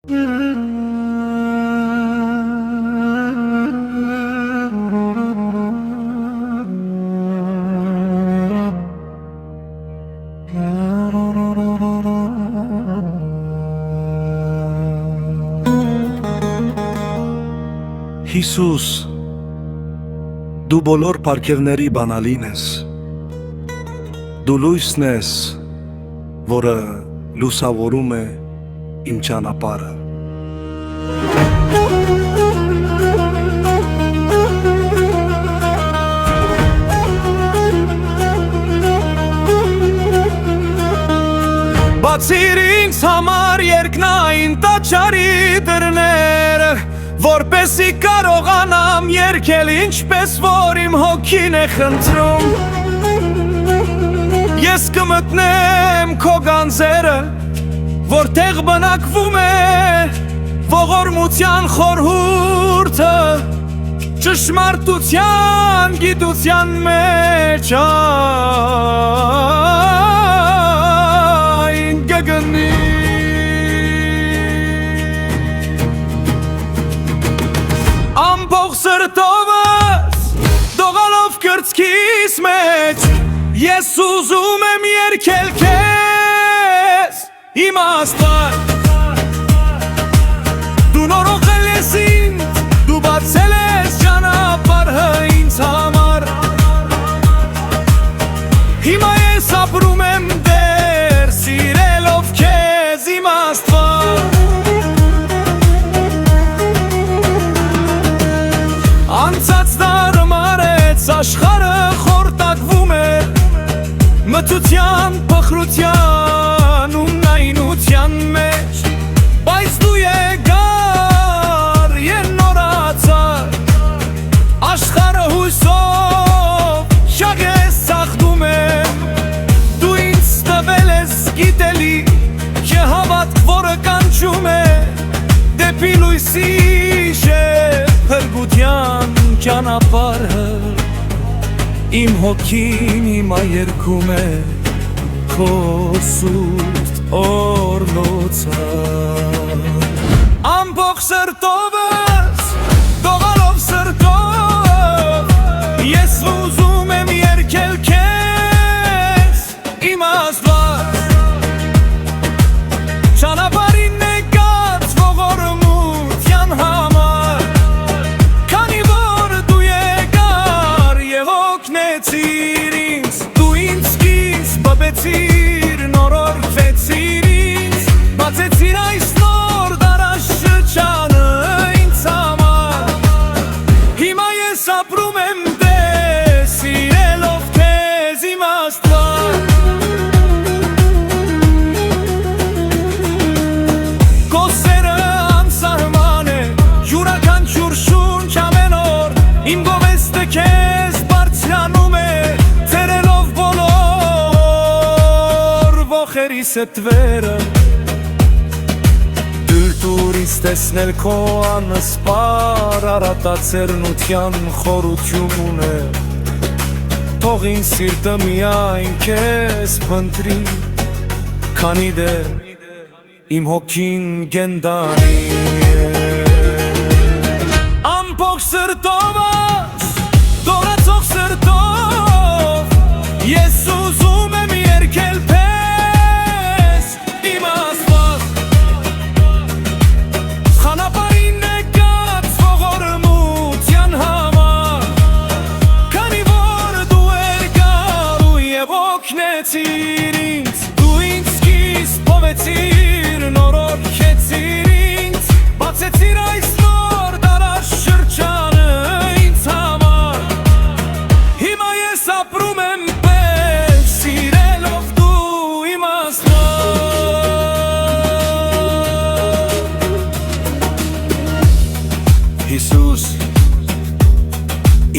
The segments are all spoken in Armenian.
Հիսուս, դու բոլոր պարգևների բանալին ես, դու լույսն ես, որը լուսավորում է իմ ճանապարհը։ Բացիր ինձ համար երկնային տաճարի դռները, որպեսի կարողանամ երգել ինչպես որ իմ հոգին է խնդրում։ Ես կմտնեմ քո գանձերը, որտեղ բնակվում է ողորմության խորհուրդը, ճշմարտության գիտության մեջ այն կգնի։ Ամբողջ սրտովս դողալով կրծքիս մեջ ես ուզում եմ երգել քեզ իմ Աստված։ Դու նորոգել ես ինձ, դու բացել ես ճանապարհը ինձ համար։ Հիմա ես ապրում եմ դեռ սիրելով քեզ իմ Աստված։ Անցած դարը մարեց աշխարհը խորտակվում է մթության, փխրության ու նայնության մեջ, բայց դու եկար և նորացար, աշխարհը հույսով շագես ծաղկում է, դու ինձ տվել ես գիտելիք, չհավատք, որը կանչում է դեպի լույսի փրկության ճանապարհը, իմ հոգին հիմա երգում է քո սուրբ օրհնոցը։ Ամբողջ սրտովս, դողալով սրտով, ես ուզում եմ երգել քեզ իմ Աստված։ Ճանապարհին եկած ողորմության համար, քանի որ դու եկար և օգնեցիր ինձ, դու ինձ սկիզբ բացեցիր, նորոգվեցիր ինձ, բացեցիր այս նոր դարաշրջանը ինձ համար։ Հիմա ես ապրում եմ դեռ սիրելով քեզ իմ Աստված։ Քո սերը անսահման է, յուրաքանչյուր շունչ ամեն օր իմ գովեստը քեզ բարձրանում է, ցերելով բոլոր ոխերիս թվերը։ Դուր ինձ տեսնել քո անսպար արատացերնության խորությունը, թող ինձ սիրտը միայն քեզ փնտրի, քանի դեռ իմ հոգին գենդանի է։ Ամբողջ սրտովս, դողացող սրտով, ես ուզում եմ երգել քեզ իմ Աստված։ Խանապարհին եկած ողորմության համար, քանի որ դու եկար և օգնեցիր ինձ, դու ինձ սկիզբ փոխեցիր, նորոգեցիր ինձ, բացեցիր այս նոր դարաշրջանը ինձ համար։ Հիմա ես ապրում եմ պես սիրելով դու իմ Աստված։ Հիսուս,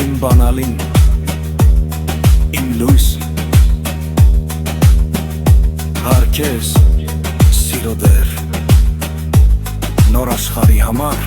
իմ բանալին, իմ լույս, հարգես սիրո դեր, նոր աշխարհի համար։